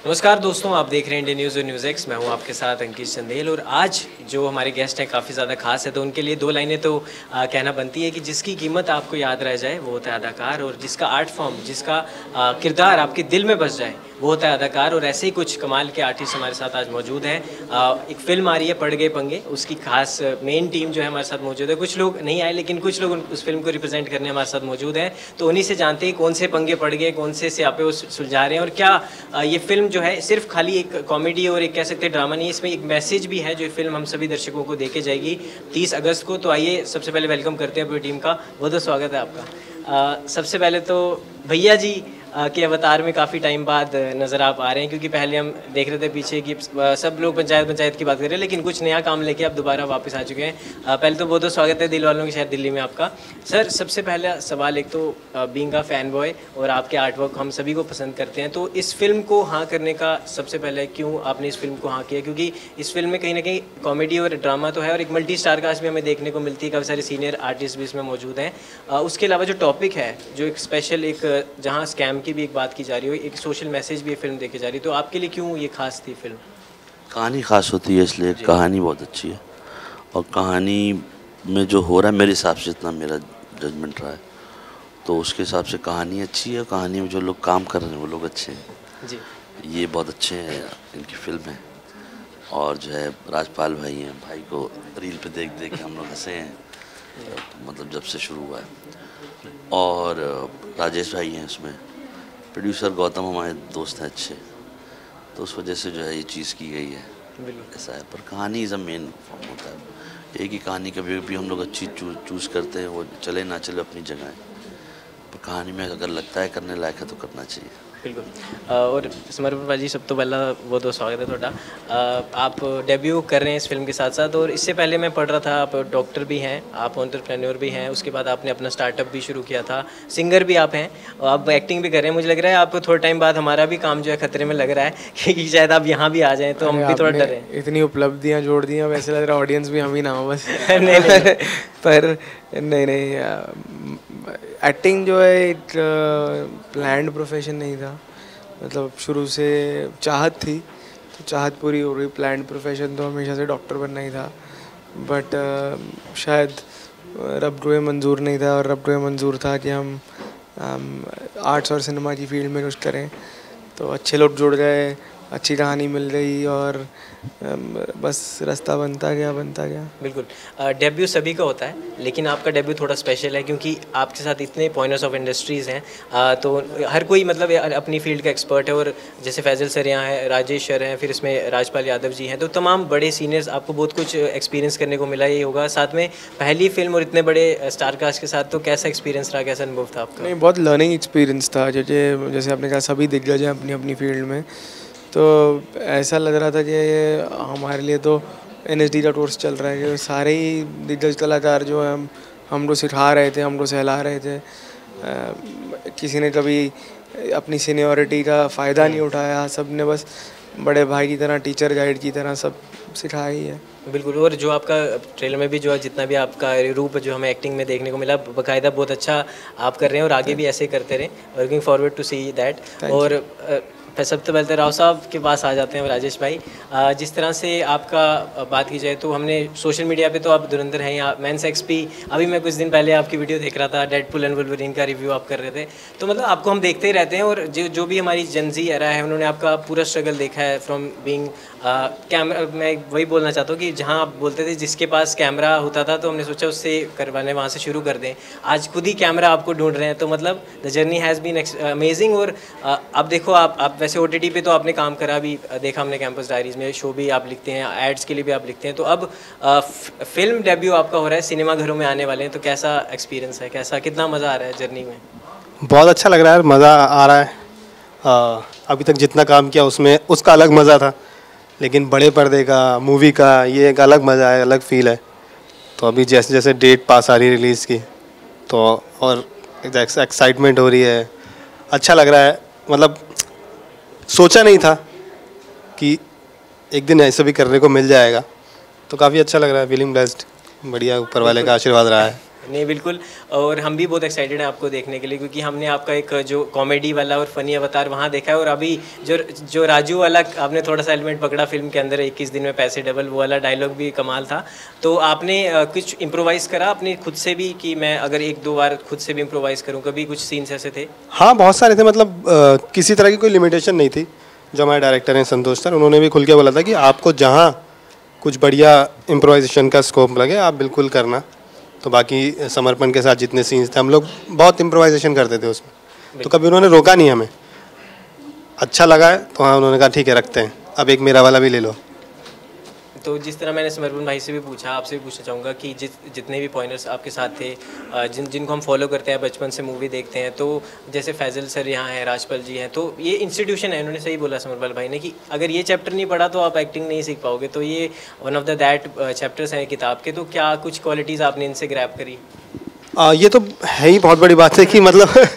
नमस्कार दोस्तों, आप देख रहे हैं इंडियन न्यूज़ और न्यूज़ एक्स। मैं हूं आपके साथ अंकित चंदेल और आज जो हमारे गेस्ट हैं काफ़ी ज़्यादा खास है, तो उनके लिए दो लाइनें तो कहना बनती है कि जिसकी कीमत आपको याद रह जाए वो होता है अदाकार, और जिसका आर्ट फॉर्म, जिसका किरदार आपके दिल में बस जाए वो होता है अदाकार। और ऐसे ही कुछ कमाल के आर्टिस्ट हमारे साथ आज मौजूद हैं। एक फ़िल्म आ रही है पड़ गए पंगे, उसकी खास मेन टीम जो है हमारे साथ मौजूद है। कुछ लोग नहीं आए लेकिन कुछ लोग उस फिल्म को रिप्रेजेंट करने हमारे साथ मौजूद हैं, तो उन्हीं से जानते हैं कौन से पंगे पड़ गए, कौन से स्यापे वो सुलझा रहे हैं, और क्या ये फिल्म जो है सिर्फ खाली एक कॉमेडी और एक कह सकते हैं ड्रामा नहीं है, इसमें एक मैसेज भी है जो फिल्म हम सभी दर्शकों को देके जाएगी 30 अगस्त को। तो आइए सबसे पहले वेलकम करते हैं पूरी टीम का। बहुत बहुत स्वागत है आपका। सबसे पहले तो भैया जी के अवतार में काफ़ी टाइम बाद नज़र आप आ रहे हैं, क्योंकि पहले हम देख रहे थे पीछे कि सब लोग पंचायत की बात कर रहे हैं, लेकिन कुछ नया काम लेके आप दोबारा वापस आ चुके हैं। पहले तो बहुत बहुत स्वागत है दिल वालों के शहर दिल्ली में आपका। सर, सबसे पहला सवाल, एक तो बीइंग अ फैन बॉय और आपके आर्टवर्क हम सभी को पसंद करते हैं, तो इस फिल्म को हाँ करने का सबसे पहले क्यों आपने इस फिल्म को हाँ किया? क्योंकि इस फिल्म में कहीं ना कहीं कॉमेडी और ड्रामा तो है, और एक मल्टी स्टार कास्ट भी हमें देखने को मिलती है, काफ़ी सारे सीनियर आर्टिस्ट भी इसमें मौजूद हैं। उसके अलावा जो टॉपिक है, जो एक स्पेशल, एक जहाँ स्कैम की भी एक बात की जा रही हो, एक सोशल मैसेज भी ये फिल्म देखी जा रही है, तो आपके लिए क्यों ये खास थी फिल्म? कहानी ख़ास होती है, इसलिए कहानी बहुत अच्छी है। और कहानी में जो हो रहा है, मेरे हिसाब से, इतना मेरा जजमेंट रहा है, तो उसके हिसाब से कहानी अच्छी है। कहानी में जो लोग काम कर रहे हैं वो लोग अच्छे हैं जी। ये बहुत अच्छे हैं, इनकी फिल्म है। और जो है राजपाल भाई हैं, भाई को रील पे देख देख के हम लोग हंसे हैं, मतलब जब से शुरू हुआ है। और राजेश भाई हैं उसमें, प्रोड्यूसर गौतम हमारे दोस्त हैं अच्छे, तो उस वजह से जो है ये चीज़ की गई है, ऐसा है। पर कहानी इज़ अ मेन फॉर्म होता है। एक ही कहानी कभी भी हम लोग अच्छी चूज़ करते हैं, वो चले ना चले अपनी जगह है, पर कहानी में अगर लगता है करने लायक है तो करना चाहिए। बिल्कुल। और समर्पण भाजी, सब तो पहला बहुत बहुत स्वागत है थोड़ा। आप डेब्यू कर रहे हैं इस फिल्म के साथ साथ, और इससे पहले मैं पढ़ रहा था आप डॉक्टर भी हैं, आप एंटरप्रेन्योर भी हैं, उसके बाद आपने अपना स्टार्टअप भी शुरू किया था, सिंगर भी आप हैं, और आप एक्टिंग भी कर रहे हैं। मुझे लग रहा है आपको थोड़ा टाइम बाद हमारा भी काम जो है खतरे में लग रहा है कि शायद आप यहाँ भी आ जाएँ, तो हम भी थोड़ा डर रहे हैं। इतनी उपलब्धियाँ जोड़ दी हैं, वैसे लग रहा है ऑडियंस भी हम ही ना हो बस। नहीं। पर नहीं, एक्टिंग जो है एक प्लान्ड प्रोफेशन नहीं था, मतलब शुरू से चाहत थी, तो चाहत पूरी हो गई। प्लान्ड प्रोफेशन तो हमेशा से डॉक्टर बनना ही था, बट शायद रब रुए मंजूर नहीं था, और रब रुए मंजूर था कि हम आर्ट्स और सिनेमा की फील्ड में कुछ करें। तो अच्छे लोग जुड़ गए, अच्छी कहानी मिल गई, और बस रास्ता बनता गया। बिल्कुल। डेब्यू सभी का होता है, लेकिन आपका डेब्यू थोड़ा स्पेशल है, क्योंकि आपके साथ इतने पॉइंटर्स ऑफ इंडस्ट्रीज़ हैं। तो हर कोई मतलब अपनी फील्ड का एक्सपर्ट है, और जैसे फैजल सर यहाँ हैं, राजेश सर हैं, फिर इसमें राजपाल यादव जी हैं, तो तमाम बड़े सीनियर्स, आपको बहुत कुछ एक्सपीरियंस करने को मिला ही होगा। साथ में पहली फिल्म और इतने बड़े स्टार कास्ट के साथ, तो कैसा एक्सपीरियंस रहा, कैसा अनुभव था आपका? नहीं, बहुत लर्निंग एक्सपीरियंस था। जैसे आपने कहा, सभी दिग्गज हैं अपनी अपनी फील्ड में, तो ऐसा लग रहा था कि हमारे लिए तो NSD का कोर्स चल रहा है, कि सारे ही दिग्गज कलाकार जो हैं हमको सिखा रहे थे, हमको सहला रहे थे। किसी ने कभी अपनी सीनियरिटी का फ़ायदा नहीं उठाया, सब ने बस बड़े भाई की तरह, टीचर गाइड की तरह सब सिखाया ही है। बिल्कुल। और जो आपका ट्रेलर में भी जो है, जितना भी आपका रूप जो हमें एक्टिंग में देखने को मिला, बाकायदा बहुत अच्छा आप कर रहे हैं, और आगे भी ऐसे ही करते रहें। Working forward to see that. और सबसे पहले तो राव साहब के पास आ जाते हैं, राजेश भाई। जिस तरह से आपका बात की जाए, तो हमने सोशल मीडिया पे तो आप धुरंधर हैं, या मैन सेक्स भी, अभी मैं कुछ दिन पहले आपकी वीडियो देख रहा था, डेडपुल एंड वुल्वरीन का रिव्यू आप कर रहे थे, तो मतलब आपको हम देखते ही रहते हैं। और जो भी हमारी जनजी एरा है, उन्होंने आपका पूरा स्ट्रगल देखा है फ्रॉम बीइंग कैमरा। मैं वही बोलना चाहता हूँ कि जहाँ आप बोलते थे जिसके पास कैमरा होता था, तो हमने सोचा उससे करवाने, वहाँ से शुरू कर दें। आज खुद ही कैमरा आपको ढूंढ रहे हैं, तो मतलब the journey has been amazing. और अब देखो, आप वैसे OTT पे तो आपने काम करा भी, देखा हमने कैंपस डायरीज़ में, शो भी आप लिखते हैं, एड्स के लिए भी आप लिखते हैं, तो अब फिल्म डेब्यू आपका हो रहा है, सिनेमा घरों में आने वाले हैं, तो कैसा एक्सपीरियंस है, कितना मज़ा आ रहा है जर्नी में? बहुत अच्छा लग रहा है, मज़ा आ रहा है। अभी तक जितना काम किया उसमें उसका अलग मज़ा था, लेकिन बड़े पर्दे का, मूवी का, ये एक अलग मज़ा है, अलग फील है। तो अभी जैसे जैसे डेट पास आ रही है रिलीज़ की, तो और एक्साइटमेंट हो रही है, अच्छा लग रहा है। मतलब सोचा नहीं था कि एक दिन ऐसा भी करने को मिल जाएगा, तो काफ़ी अच्छा लग रहा है। फीलिंग ब्लेस्ड, बढ़िया, ऊपर वाले का आशीर्वाद रहा है। नहीं बिल्कुल, और हम भी बहुत एक्साइटेड हैं आपको देखने के लिए, क्योंकि हमने आपका एक जो कॉमेडी वाला और फनी अवतार वहाँ देखा है, और अभी जो जो राजू वाला आपने थोड़ा सा एलिमेंट पकड़ा फिल्म के अंदर, 21 दिन में पैसे डबल, वो वाला डायलॉग भी कमाल था। तो आपने कुछ इम्प्रोवाइज़ करा अपने खुद से भी, कि मैं अगर 1-2 बार खुद से भी इम्प्रोवाइज़ करूँ, कभी कुछ सीन्स ऐसे थे? हाँ बहुत सारे थे, मतलब किसी तरह की कोई लिमिटेशन नहीं थी। जो हमारे डायरेक्टर हैं संतोष सर, उन्होंने भी खुल के बोला था कि आपको जहाँ कुछ बढ़िया इम्प्रोवाइजेशन का स्कोप लगे आप बिल्कुल करना। तो बाकी समर्पण के साथ जितने सीन्स थे हम लोग बहुत इम्प्रोवाइजेशन करते थे उसमें, तो कभी उन्होंने रोका नहीं हमें। अच्छा लगा है तो हाँ उन्होंने कहा ठीक है रखते हैं, अब एक मेरा वाला भी ले लो। तो जिस तरह मैंने समर्पण भाई से भी पूछा, आपसे भी पूछना चाहूँगा कि जितने भी पॉइंटर्स आपके साथ थे, जिनको हम फॉलो करते हैं, बचपन से मूवी देखते हैं, तो जैसे फैजल सर यहाँ हैं, राजपाल जी हैं, तो ये इंस्टीट्यूशन है, उन्होंने सही बोला समर्पण भाई ने कि अगर ये चैप्टर नहीं पढ़ा तो आप एक्टिंग नहीं सीख पाओगे। तो ये one of the that chapters हैं किताब के। तो क्या कुछ क्वालिटीज़ आपने इनसे ग्रैब करी? ये तो है ही बहुत बड़ी बात है कि मतलब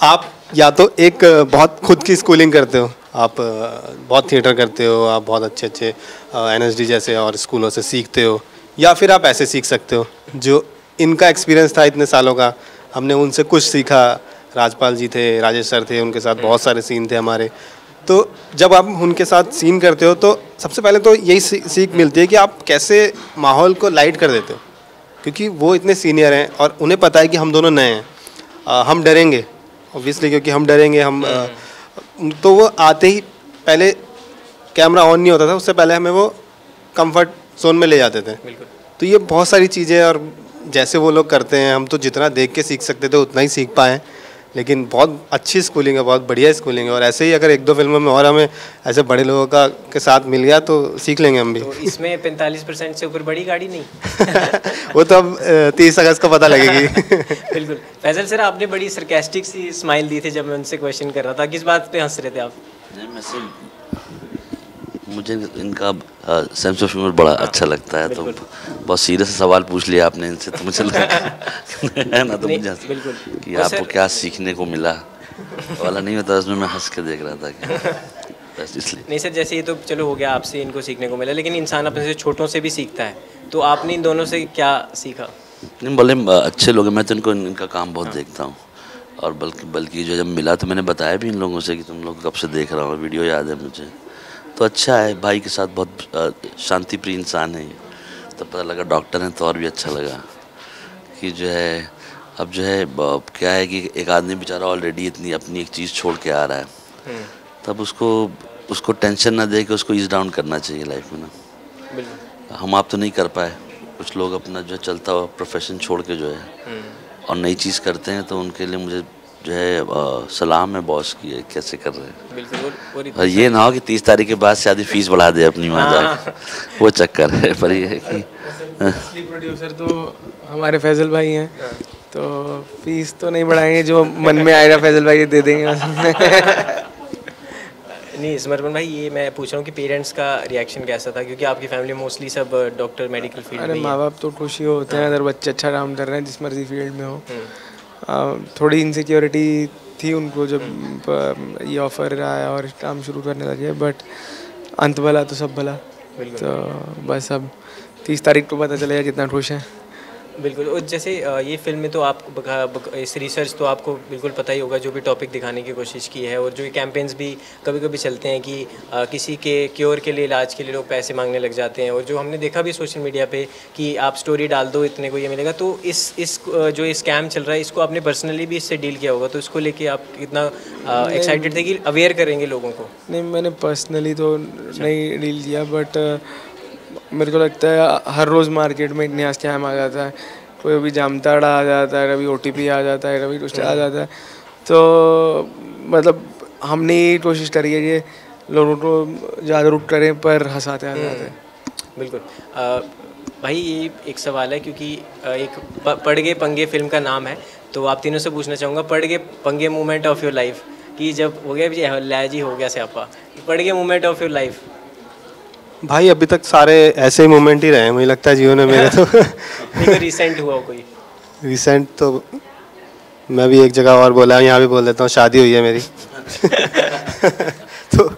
आप या तो एक बहुत खुद की स्कूलिंग करते हो, आप बहुत थिएटर करते हो, आप बहुत अच्छे अच्छे NSD जैसे और स्कूलों से सीखते हो, या फिर आप ऐसे सीख सकते हो। जो इनका एक्सपीरियंस था इतने सालों का, हमने उनसे कुछ सीखा। राजपाल जी थे, राजेश सर थे, उनके साथ बहुत सारे सीन थे हमारे। तो जब आप उनके साथ सीन करते हो तो सबसे पहले तो यही सीख मिलती है कि आप कैसे माहौल को लाइट कर देते हो, क्योंकि वो इतने सीनियर हैं और उन्हें पता है कि हम दोनों नए हैं। हम डरेंगे ऑब्वियसली, क्योंकि हम डरेंगे, हम तो वो आते ही पहले कैमरा ऑन नहीं होता था, उससे पहले हमें वो कंफर्ट जोन में ले जाते थे। तो ये बहुत सारी चीज़ें, और जैसे वो लोग करते हैं हम तो जितना देख के सीख सकते थे उतना ही सीख पाए। लेकिन बहुत अच्छी स्कूलिंग है, बहुत बढ़िया स्कूलिंग है, और ऐसे ही अगर 1-2 फिल्मों में और हमें ऐसे बड़े लोगों का के साथ मिल गया तो सीख लेंगे हम भी। तो इसमें 45% से ऊपर बड़ी गाड़ी नहीं? वो तो अब 30 अगस्त को पता लगेगी। बिल्कुल। फैजल सर, आपने बड़ी सरकास्टिक सी स्माइल दी थी जब मैं उनसे क्वेश्चन कर रहा था, किस बात पे हंस रहे थे आप? मुझे इनका सेंस ऑफ ह्यूमर बड़ा अच्छा लगता है, तो बहुत सीरियस सवाल पूछ लिया आपने इनसे, तो मुझे लगा है ना, तो मुझे बिल्कुल कि आपको क्या सीखने को मिला वाला नहीं होता, उसमें मैं हंस के देख रहा था कि बस इसलिए। नहीं सर, जैसे ये तो चलो हो गया, आपसे इनको सीखने को मिला, लेकिन इंसान अपने से छोटों से भी सीखता है, तो आपने इन दोनों से क्या सीखा? नहीं बोले अच्छे लोग हैं, मैं तो इनका काम बहुत देखता हूँ, और बल्कि जो जब मिला तो मैंने बताया भी इन लोगों से कि तुम लोग कब से देख रहा हूँ, वीडियो याद है मुझे। तो अच्छा है, भाई के साथ बहुत शांति प्रिय इंसान है। तब पता लगा डॉक्टर हैं तो और भी अच्छा लगा कि जो है अब जो है क्या है कि एक आदमी बेचारा ऑलरेडी इतनी अपनी एक चीज़ छोड़ के आ रहा है, तब उसको टेंशन ना दे के उसको ईज डाउन करना चाहिए लाइफ में ना। हम आप तो नहीं कर पाए, कुछ लोग अपना जो चलता हुआ प्रोफेशन छोड़ के जो है और नई चीज़ करते हैं, तो उनके लिए मुझे जो है सलाम है बॉस की है, कैसे कर रहे हैं। बिल्कुल। और ये ना हो कि 30 तारीख के बाद शादी फीस बढ़ा दे अपनी वहाँ जाके, वो चक्कर है। पर ये है कि असली प्रोड्यूसर तो हमारे फैजल भाई हैं, तो फीस तो नहीं बढ़ाएंगे, जो मन में आएगा फैजल भाई दे देंगे। नहीं समर्पण भाई, ये मैं पूछ रहा हूँ कि पेरेंट्स का रिएक्शन कैसा था, क्योंकि आपकी फैमिली मोस्टली सब डॉक्टर मेडिकल फील्ड में। अरे माँ बाप तो खुश ही होते हैं अगर बच्चे अच्छा काम कर रहे हैं, जिस मर्जी फील्ड में हो। थोड़ी इनसिक्योरिटी थी उनको जब ये ऑफ़र आया और काम शुरू करने लगे, बट अंत भला तो सब भला। तो बस अब 30 तारीख को पता चलेगा कितना खुश है। बिल्कुल। और जैसे ये फिल्म में तो आप इस रिसर्च तो आपको बिल्कुल पता ही होगा, जो भी टॉपिक दिखाने की कोशिश की है, और जो ये कैंपेन्स भी कभी कभी चलते हैं कि किसी के क्योर के लिए, इलाज के लिए लोग पैसे मांगने लग जाते हैं, और जो हमने देखा भी सोशल मीडिया पे कि आप स्टोरी डाल दो इतने को ये मिलेगा। तो इस जो स्कैम चल रहा है, इसको आपने पर्सनली भी इससे डील किया होगा, तो इसको लेके आप कितना एक्साइटेड थे कि अवेयर करेंगे लोगों को? नहीं, मैंने पर्सनली तो नहीं डील किया, बट मेरे को लगता है हर रोज़ मार्केट में इतने स्कैम आ जाता है। कोई अभी जामताड़ा आ जाता है, कभी OTP आ जाता है, कभी कुछ आ जाता है। तो मतलब हमने ये कोशिश करी है कि लोगों को जागरूक करें, पर हंसाते आ जाते हैं। बिल्कुल। भाई ये एक सवाल है, क्योंकि एक पड़ गए पंगे फिल्म का नाम है, तो आप तीनों से पूछना चाहूँगा, पड़ गए पंगे मोमेंट ऑफ योर लाइफ, कि जब हो गया लैजी हो गया स्यापा, पड़ गए मोमेंट ऑफ योर लाइफ। भाई अभी तक सारे ऐसे ही मोमेंट ही रहे हैं मुझे लगता है जीवन में मेरे। तो रिसेंट हुआ कोई? रिसेंट तो मैं भी एक जगह और बोला, यहाँ भी बोल देता हूँ, शादी हुई है मेरी। तो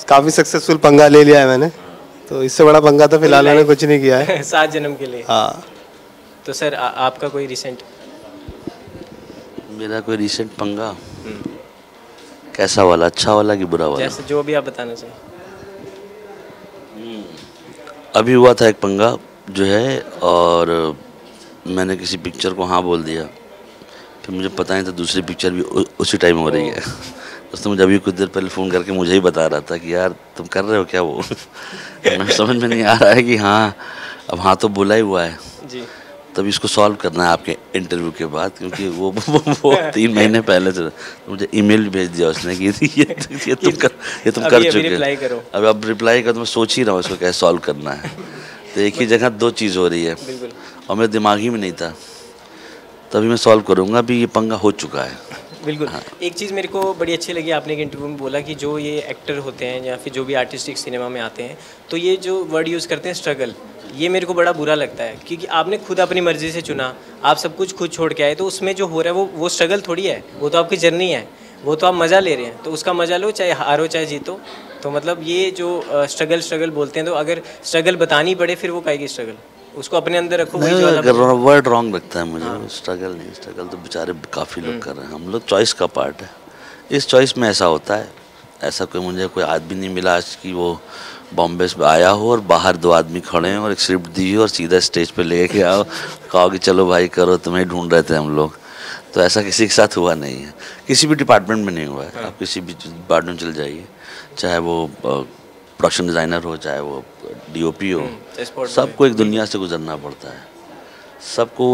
काफ़ी सक्सेसफुल पंगा ले लिया है मैंने, तो इससे बड़ा पंगा तो फिलहाल मैंने कुछ नहीं किया है। 7 जन्म के लिए। हाँ। तो सर आपका कोई रिसेंट? मेरा कोई रिसेंट पंगा कैसा वाला, अच्छा वाला कि बुरा वाला? जैसे जो भी आप बताना चाहिए। अभी हुआ था एक पंगा जो है, और मैंने किसी पिक्चर को हाँ बोल दिया, फिर मुझे पता नहीं था दूसरी पिक्चर भी उसी टाइम हो रही है। दोस्तों मुझे अभी कुछ देर पहले फ़ोन करके मुझे ही बता रहा था कि यार तुम कर रहे हो क्या वो। मैं समझ में नहीं आ रहा है कि हाँ, अब हाँ तो बोला ही हुआ है जी। तब इसको सॉल्व करना है आपके इंटरव्यू के बाद, क्योंकि वो 3 महीने पहले से तो मुझे ईमेल भी भेज दिया उसने कि ये तुम कर चुके हो, अब रिप्लाई कर, तो मैं सोच ही रहा हूँ इसको कैसे सॉल्व करना है। तो एक ही जगह 2 चीज़ हो रही है और मेरे दिमाग ही में नहीं था, तभी मैं सॉल्व करूँगा। अभी ये पंगा हो चुका है। बिल्कुल। हाँ। एक चीज़ मेरे को बड़ी अच्छी लगी, आपने एक इंटरव्यू में बोला कि जो ये एक्टर होते हैं या फिर जो भी आर्टिस्टिक सिनेमा में आते हैं, तो ये जो वर्ड यूज़ करते हैं स्ट्रगल, ये मेरे को बड़ा बुरा लगता है, क्योंकि आपने खुद अपनी मर्ज़ी से चुना, आप सब कुछ खुद छोड़ के आए, तो उसमें जो हो रहा है वो स्ट्रगल थोड़ी है, वो तो आपकी जर्नी है, वो तो आप मज़ा ले रहे हैं, तो उसका मज़ा लो, चाहे हारो चाहे जीतो। तो मतलब ये जो स्ट्रगल बोलते हैं, तो अगर स्ट्रगल बतानी पड़े फिर वो काहे की स्ट्रगल, उसको अपने अंदर रखो। वर्ड रॉन्ग लगता है मुझे। हाँ। स्ट्रगल नहीं, स्ट्रगल तो बेचारे काफ़ी लोग कर रहे हैं, हम लोग चॉइस का पार्ट है। इस चॉइस में ऐसा होता है, ऐसा मुझे कोई आदमी नहीं मिला आज कि वो बॉम्बे से आया हो और बाहर 2 आदमी खड़े हैं और एक स्क्रिप्ट दी हो और सीधा स्टेज पे लेके आओ, कहो कि चलो भाई करो, तुम्हें ढूंढ रहे थे हम लोग। तो ऐसा किसी के साथ हुआ नहीं है, किसी भी डिपार्टमेंट में नहीं हुआ है। आप किसी भी डिपार्टमेंट चल जाइए, चाहे वो प्रोडक्शन डिज़ाइनर हो, चाहे वो DOP हो, सबको एक दुनिया से गुजरना पड़ता है, सबको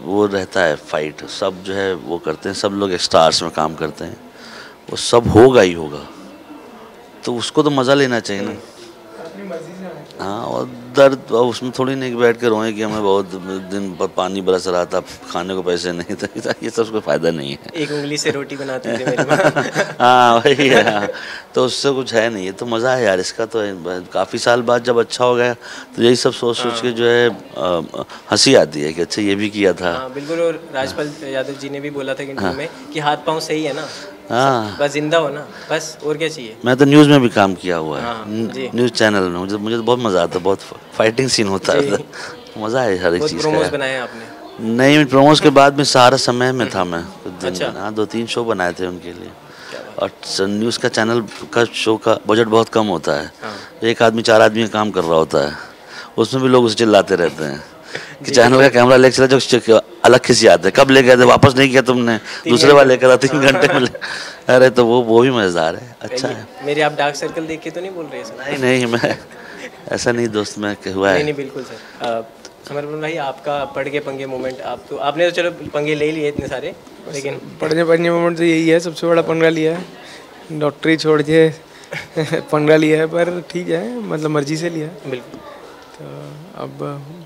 वो रहता है फाइट, सब जो है वो करते हैं, सब लोग स्टार्स में काम करते हैं, वो सब होगा ही होगा, तो उसको तो मज़ा लेना चाहिए ना। हाँ, और दर्द उसमें थोड़ी नहीं बैठ के रोएं कि हमें बहुत दिन पर पानी बरस रहा था, खाने को पैसे नहीं थे, ये सब उसको फ़ायदा नहीं है। एक उंगली से रोटी बनाती थी मेरी माँ। हाँ वही है, हाँ। तो उससे कुछ है नहीं, ये तो मज़ा है यार इसका। तो काफ़ी साल बाद जब अच्छा हो गया तो यही सब सोच के जो है हंसी आती है कि अच्छा ये भी किया था। हाँ बिल्कुल। और राजपाल यादव जी ने भी बोला था इंटरव्यू में कि हाथ पाँव सही है ना, हाँ बस जिंदा हो ना, बस और क्या चाहिए। मैं तो न्यूज़ में भी काम किया हुआ है। हाँ, न्यूज़ चैनल में मुझे तो बहुत मज़ा आता है, बहुत फाइटिंग सीन होता है, मज़ा है हर एक चीज़ का। प्रोमोस बनाए आपने? नहीं, प्रोमोस के बाद में सारा समय में था मैं कुछ दिन। अच्छा। हाँ 2-3 शो बनाए थे उनके लिए। और न्यूज़ का चैनल का शो का बजट बहुत कम होता है। हाँ। 1 आदमी 4 आदमी का काम कर रहा होता है, उसमें भी लोग उसे चिल्लाते रहते हैं कि चैनल का कैमरा लेके चला, जो अलग खिसी आते हैं, कब ले गए थे, वापस नहीं किया तुमने, दूसरे बार लेकर 3 घंटे में। अरे तो वो भी मज़ेदार है, अच्छा है। मेरे आप डार्क सर्कल देख के तो नहीं बोल रहे सर? नहीं मैं ऐसा नहीं दोस्त, मैं हुआ है। नहीं बिल्कुल सर। समर्पण भाई, आपका पढ़ के पंगे मोमेंट, आपने तो चलो पंगे ले लिए इतने सारे, लेकिन पढ़ने मोमेंट तो यही है, सबसे बड़ा पंगा लिया है, डॉक्टरी छोड़ के पंगा लिया है, पर ठीक है, मतलब मर्जी से लिया है। बिल्कुल। तो अब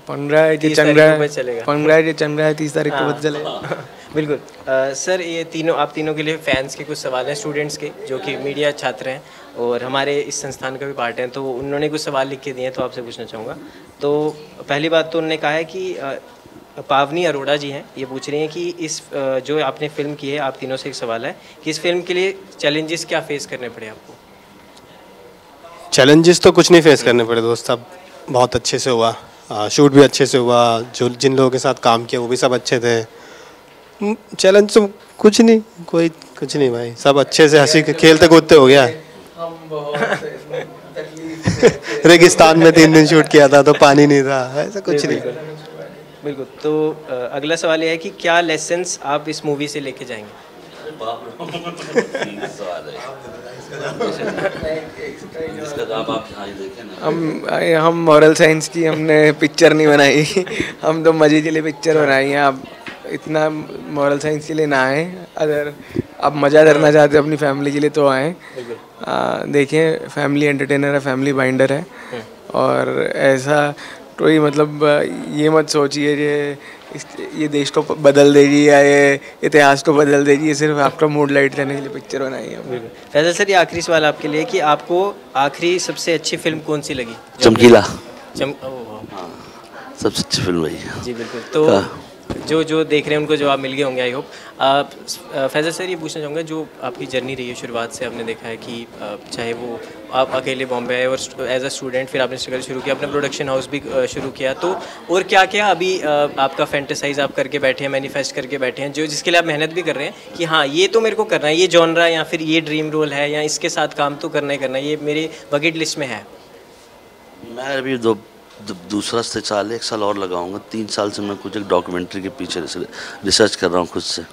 15 जो चल रहा है, 15 जो चल रहा है, 30 तारीख को पता चलेगा। बिल्कुल। सर ये तीनों, आप तीनों के लिए फैंस के कुछ सवाल हैं, स्टूडेंट्स के, जो कि मीडिया छात्र हैं और हमारे इस संस्थान का भी पार्ट हैं, तो उन्होंने कुछ सवाल लिख के दिए हैं, तो आपसे पूछना चाहूँगा। तो पहली बात तो उन्होंने कहा है कि पावनी अरोड़ा जी हैं, ये पूछ रही हैं कि इस जो आपने फिल्म की है, आप तीनों से एक सवाल है कि इस फिल्म के लिए चैलेंजेस क्या फेस करने पड़े आपको? चैलेंजेस तो कुछ नहीं फेस करने पड़े दोस्त, अब बहुत अच्छे से हुआ, शूट भी अच्छे से हुआ, जो जिन लोगों के साथ काम किया वो भी सब अच्छे थे। चैलेंज तो कुछ नहीं भाई, सब अच्छे से हंसी खेलते कूदते हो गया। रेगिस्तान में 3 दिन शूट किया था तो पानी नहीं था, ऐसा कुछ नहीं। बिल्कुल। तो अगला सवाल यह है कि क्या लेसन्स आप इस मूवी से लेके जाएंगे? हम मॉरल साइंस की हमने पिक्चर नहीं बनाई, हम तो मज़े के लिए पिक्चर बनाई है। आप इतना मॉरल साइंस के लिए ना आए, अगर आप मज़ा करना चाहते हो अपनी फैमिली के लिए तो आएँ। देखें, फैमिली एंटरटेनर है, फैमिली बाइंडर है, और ऐसा कोई मतलब ये मत सोचिए ये देश को बदल देगी या ये इतिहास को बदल देगी, ये सिर्फ आपका मूड लाइट करने के लिए पिक्चर बनाई है। फैजल सर, ये आखिरी सवाल आपके लिए कि आपको आखिरी सबसे अच्छी फिल्म कौन सी लगी? चमकीला। सबसे अच्छी फिल्म वही है। जी बिल्कुल। तो जो जो देख रहे हैं उनको जवाब मिल गए होंगे आई होप। फैज़ल सर ये पूछना चाहूँगा, जो आपकी जर्नी रही है शुरुआत से आपने देखा है कि चाहे वो आप अकेले बॉम्बे आए और एज अ स्टूडेंट फिर आपने स्ट्रगल शुरू किया, अपना प्रोडक्शन हाउस भी शुरू किया, तो और क्या क्या अभी आपका फैंटेसाइज आप करके बैठे हैं, मैनिफेस्ट करके बैठे हैं, जो जिसके लिए आप मेहनत भी कर रहे हैं कि हाँ ये तो मेरे को करना है, ये जॉनरा या फिर ये ड्रीम रोल है या इसके साथ काम तो करना ही करना है, ये मेरे बकेट लिस्ट में है। मैं अभी दूसरा से चाल 1 साल और लगाऊंगा। 3 साल से मैं कुछ एक डॉक्यूमेंट्री के पीछे रिसर्च कर रहा हूँ खुद से,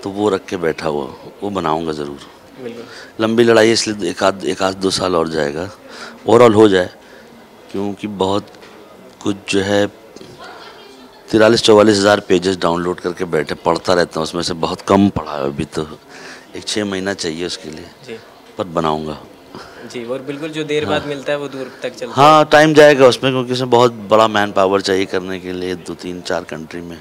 तो वो रख के बैठा हुआ, वो बनाऊंगा ज़रूर। लंबी लड़ाई है, इसलिए एक आध 2 साल और जाएगा, ओवरऑल हो जाए, क्योंकि बहुत कुछ जो है 43-44 हज़ार पेजेस डाउनलोड करके बैठे पढ़ता रहता हूँ, उसमें से बहुत कम पढ़ा है अभी, तो 1-6 महीना चाहिए उसके लिए, पर बनाऊंगा जी। और बिल्कुल जो देर बाद मिलता है वो दूर तक चलता है। हाँ, टाइम जाएगा उसमें, क्योंकि उसमें बहुत बड़ा मैन पावर चाहिए करने के लिए, 2-3-4 कंट्री में,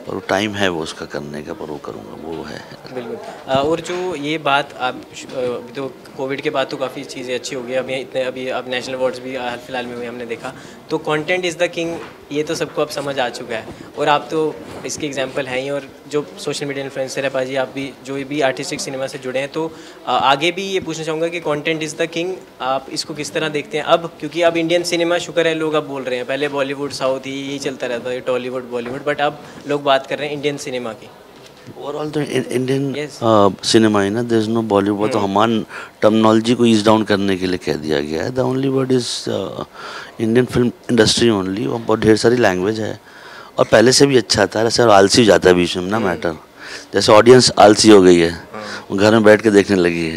और वो टाइम है वो उसका करने का, पर वो करूँगा, वो है बिल्कुल। और जो ये बात आप अभी तो कोविड के बाद तो काफ़ी चीज़ें अच्छी हो गई, अभी अब नेशनल अवार्ड्स भी हाल फिलहाल में हुए हमने देखा, तो कंटेंट इज़ द किंग, ये तो सबको अब समझ आ चुका है, और आप तो इसके एग्जांपल हैं ही, और जो सोशल मीडिया इन्फ्लुएंसर है पाजी, आप भी जो भी आर्टिस्टिक सिनेमा से जुड़े हैं, तो आगे भी ये पूछना चाहूँगा कि कंटेंट इज़ द किंग, आप इसको किस तरह देखते हैं अब, क्योंकि अब इंडियन सिनेमा शुक्र है लोग अब बोल रहे हैं, पहले बॉलीवुड साउथ यही चलता रहता है, टॉलीवुड बॉलीवुड, बट अब लोग बात कर रहे हैं इंडियन सिनेमा की। ओवरऑल तो इंडियन सिनेमा है ना, देयर इज नो बॉलीवुड, तो हमारी टर्मिनोलॉजी को ईज डाउन करने के लिए कह दिया गया है। The only word is Indian film industry only, और बहुत ढेर सारी लैंग्वेज है, और पहले से भी अच्छा था, ऐसे आलसी हो जाता है बीच में ना मैटर, जैसे ऑडियंस आलसी हो गई है, वो घर में बैठ के देखने लगी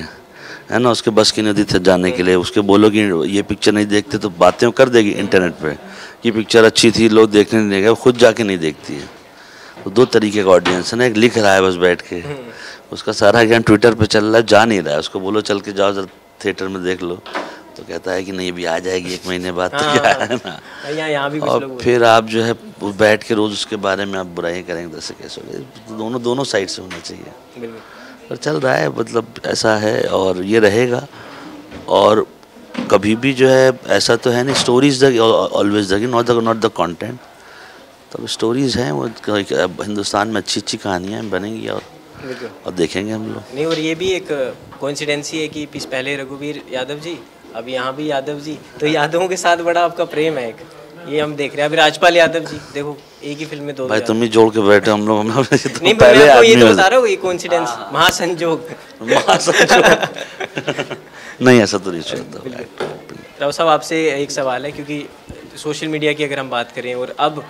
है ना, उसके बस की नहीं थी जाने के लिए, उसके बोलो कि ये पिक्चर नहीं देखते तो बातें कर देगी इंटरनेट पे कि पिक्चर अच्छी थी, लोग देखने नहीं गए, वो खुद जाके नहीं देखती है। तो 2 तरीके का ऑडियंस है ना, एक लिख रहा है बस बैठ के, उसका सारा ज्ञान ट्विटर पे चल रहा है, जा नहीं रहा है, उसको बोलो चल के जाओ जरा थिएटर में देख लो, तो कहता है कि नहीं अभी आ जाएगी 1 महीने बाद, तो क्या है ना, यहाँ भी और फिर आप जो है बैठ के रोज़ उसके बारे में आप बुराई करेंगे, तो कैसे होगा, दोनों साइड से होना चाहिए, और चल रहा है, मतलब ऐसा है और ये रहेगा, और कभी भी जो है ऐसा तो है नहीं, stories the always the, not the content, तो स्टोरीज हैं वो, हिंदुस्तान में अच्छी अच्छी कहानियाँ बनेंगी, और देखेंगे हम लोग। नहीं, और ये भी एक कोइंसिडेंसी है कि पहले रघुवीर यादव जी, अब यहाँ भी यादव जी, तो यादवों के साथ बड़ा आपका प्रेम है एक, ये हम देख रहे हैं। अभी राजपाल यादव जी देखो, एक ही फिल्म में 2 भाई तुम ही जोड़ के बैठे हम लोग नहीं, पहले मैं आपको ये तो बता रहा हूँ, ये कोइंसिडेंस, महासंजोग नहीं, ऐसा तो नहीं चलता। राव साहब आपसे एक सवाल है, क्योंकि सोशल मीडिया की अगर हम बात करें, और अब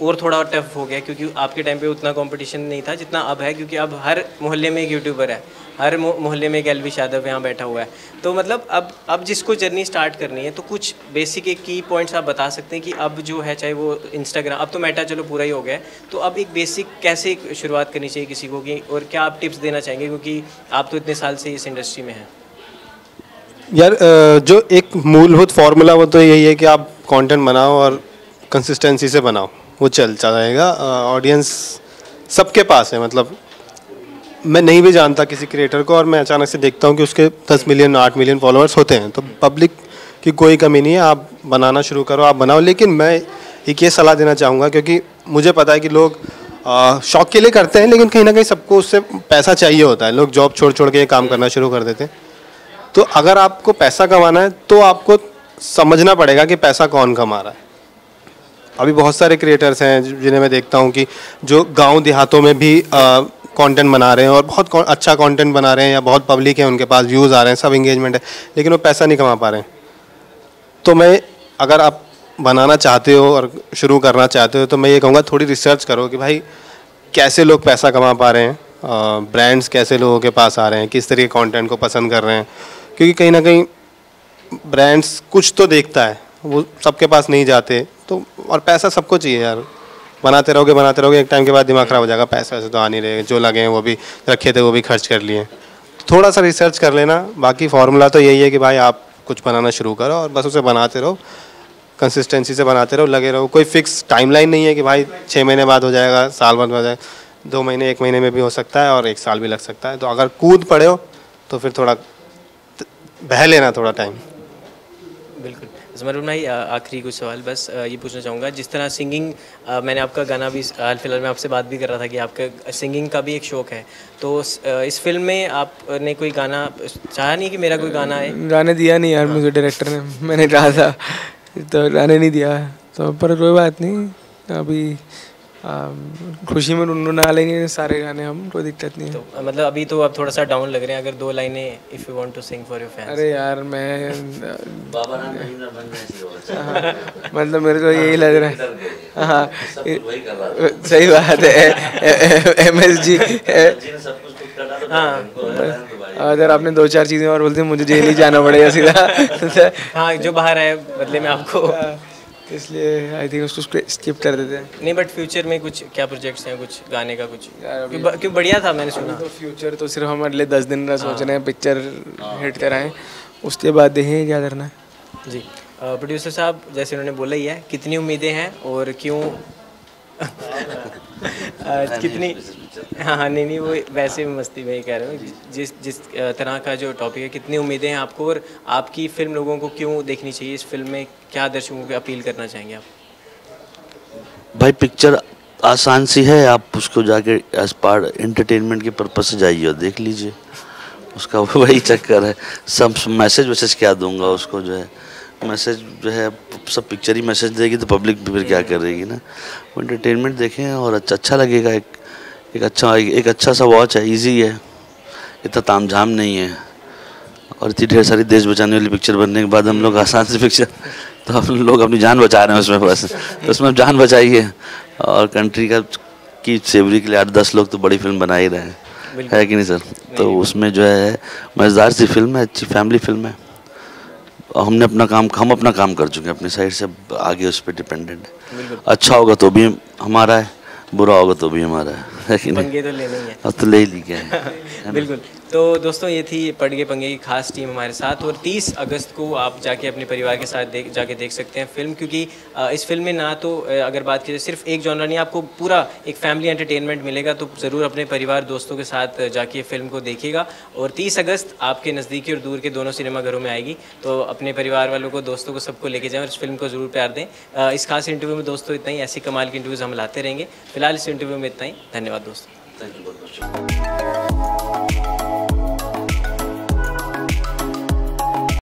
और थोड़ा टफ हो गया, क्योंकि आपके टाइम पे उतना कंपटीशन नहीं था जितना अब है, क्योंकि अब हर मोहल्ले में एक यूट्यूबर है, हर मोहल्ले में एक एलविश यादव यहाँ बैठा हुआ है, तो मतलब अब जिसको जर्नी स्टार्ट करनी है, तो कुछ बेसिक एक की पॉइंट्स आप बता सकते हैं कि अब जो है, चाहे वो इंस्टाग्राम, अब तो मेटा चलो पूरा ही हो गया है, तो अब एक बेसिक कैसे शुरुआत करनी चाहिए किसी को की, और क्या आप टिप्स देना चाहेंगे, क्योंकि आप तो इतने साल से इस इंडस्ट्री में हैं? यार जो एक मूलभूत फार्मूला वो तो यही है कि आप कंटेंट बनाओ और कंसिस्टेंसी से बनाओ, वो चलता रहेगा। ऑडियंस सबके पास है, मतलब मैं नहीं भी जानता किसी क्रिएटर को, और मैं अचानक से देखता हूँ कि उसके 10 मिलियन 8 मिलियन फॉलोअर्स होते हैं, तो पब्लिक की कोई कमी नहीं है, आप बनाना शुरू करो, आप बनाओ। लेकिन मैं एक ये सलाह देना चाहूँगा, क्योंकि मुझे पता है कि लोग शौक के लिए करते हैं, लेकिन कहीं ना कहीं सबको उससे पैसा चाहिए होता है, लोग जॉब छोड़ छोड़ के काम करना शुरू कर देते हैं। तो अगर आपको पैसा कमाना है तो आपको समझना पड़ेगा कि पैसा कौन कमा रहा है। अभी बहुत सारे क्रिएटर्स हैं जिन्हें मैं देखता हूँ कि जो गांव देहातों में भी कंटेंट बना रहे हैं, और बहुत अच्छा कंटेंट बना रहे हैं, या बहुत पब्लिक है, उनके पास व्यूज़ आ रहे हैं, सब इंगेजमेंट है, लेकिन वो पैसा नहीं कमा पा रहे हैं। तो मैं, अगर आप बनाना चाहते हो और शुरू करना चाहते हो, तो मैं ये कहूँगा थोड़ी रिसर्च करो कि भाई कैसे लोग पैसा कमा पा रहे हैं, ब्रांड्स कैसे लोगों के पास आ रहे हैं, किस तरीके कंटेंट को पसंद कर रहे हैं, क्योंकि कहीं ना कहीं ब्रांड्स कुछ तो देखता है, वो सबके पास नहीं जाते, तो और पैसा सबको चाहिए यार, बनाते रहोगे एक टाइम के बाद दिमाग ख़राब हो जाएगा, पैसा वैसे तो आ नहीं रहे, जो लगे हैं वो भी रखे थे वो भी खर्च कर लिए। थोड़ा सा रिसर्च कर लेना, बाकी फार्मूला तो यही है कि भाई आप कुछ बनाना शुरू करो और बस उसे बनाते रहो, कंसिस्टेंसी से बनाते रहो, लगे रहो। कोई फिक्स टाइमलाइन नहीं है कि भाई 6 महीने बाद हो जाएगा, साल बाद हो जाएगा, 2 महीने 1 महीने में भी हो सकता है, और 1 साल भी लग सकता है। तो अगर कूद पड़े हो तो फिर थोड़ा बह लेना, थोड़ा टाइम। बिल्कुल। ज़मरुन भाई आखिरी कुछ सवाल बस ये पूछना चाहूँगा, जिस तरह सिंगिंग मैंने आपका गाना भी हाल फिलहाल में आपसे बात भी कर रहा था कि आपका सिंगिंग का भी एक शौक़ है, तो इस फिल्म में आपने कोई गाना चाहा नहीं कि मेरा कोई गाना है? गाने दिया नहीं यार मुझे डायरेक्टर ने, मैंने कहा था तो गाने नहीं दिया, तो पर कोई बात नहीं, अभी खुशी में ना लेंगे सारे गाने हम, कोई दिक्कत नहीं है। तो मतलब अभी तो आप थोड़ा सा डाउन लग रहे हैं, अगर 2 लाइनें if you want to sing for your fans. अरे यार मैं बाबा राम रहीम बन गए मतलब मेरे को यही लग रहा है, हाँ वही कर रहा था। सही बात है, MSG सब कुछ खुद करना तो हाँ अगर आपने 2-4 चीज़ें और बोलती मुझे जेल ही जाना पड़ेगा सीधा। हाँ, जो बाहर है बदले में आपको। इसलिए आई थिंक उसको स्किप कर देते हैं। नहीं बट फ्यूचर में कुछ क्या प्रोजेक्ट्स हैं, कुछ गाने का कुछ? यार क्यों बढ़िया था मैंने सुना। तो फ्यूचर तो सिर्फ हम अगले 10 दिन का सोच रहे हैं, पिक्चर हिट कराएं, उसके बाद देखें क्या करना है। जी प्रोड्यूसर साहब, जैसे उन्होंने बोला ही है, कितनी उम्मीदें हैं और क्यों कितनी? हाँ नहीं वो वैसे मस्ती में ही कह रहा हूँ, जिस तरह का जो टॉपिक है, कितनी उम्मीदें हैं आपको और आपकी फिल्म लोगों को क्यों देखनी चाहिए? इस फिल्म में क्या दर्शकों को अपील करना चाहेंगे आप? भाई पिक्चर आसान सी है, आप उसको जाके एज पार्ट एंटरटेनमेंट के पर्पज से जाइए और देख लीजिए, उसका वही चक्कर है। सब मैसेज क्या दूंगा उसको, जो है मैसेज जो है सब पिक्चर ही मैसेज देगी तो पब्लिक फिर क्या करेगी ना। वो एंटरटेनमेंट देखें और अच्छा लगेगा। एक अच्छा सा वॉच है, इजी है, इतना तामझाम नहीं है, और इतनी ढेर सारी देश बचाने वाली पिक्चर बनने के बाद हम लोग आसान सी पिक्चर, तो हम लोग अपनी जान बचा रहे हैं उसमें, बस तो उसमें जान बचाइए, और कंट्री की सेवरी के लिए 8-10 लोग तो बड़ी फिल्म बना ही रहे हैं, है कि नहीं सर? तो उसमें जो है मज़ेदार सी फिल्म है, अच्छी फैमिली फिल्म है, और हम अपना काम कर चुके हैं अपनी साइड से, आगे उस पर डिपेंडेंट है। अच्छा होगा तो भी हमारा है, बुरा होगा तो भी हमारा है कि नहीं? पंगे तो लेने ही है। अब तो ले ही लिया है। बिल्कुल। तो दोस्तों ये थी पढ़ के पंगे की खास टीम हमारे साथ, और 30 अगस्त को आप जाके अपने परिवार के साथ जाके देख सकते हैं फिल्म, क्योंकि इस फिल्म में ना तो अगर बात की जाए सिर्फ एक जॉनर नहीं, आपको पूरा एक फैमिली एंटरटेनमेंट मिलेगा, तो ज़रूर अपने परिवार दोस्तों के साथ जाके फिल्म को देखिएगा। और 30 अगस्त आपके नज़दीकी और दूर के दोनों सिनेमाघरों में आएगी, तो अपने परिवार वालों को, दोस्तों को, सबको लेके जाएं और इस फिल्म को ज़रूर प्यार दें। इस खास इंटरव्यू में दोस्तों इतना ही, ऐसी कमाल की इंटरव्यूज़ हम लाते रहेंगे। फिलहाल इस इंटरव्यू में इतना ही, धन्यवाद दोस्तों। थैंक यू बहुत बहुत।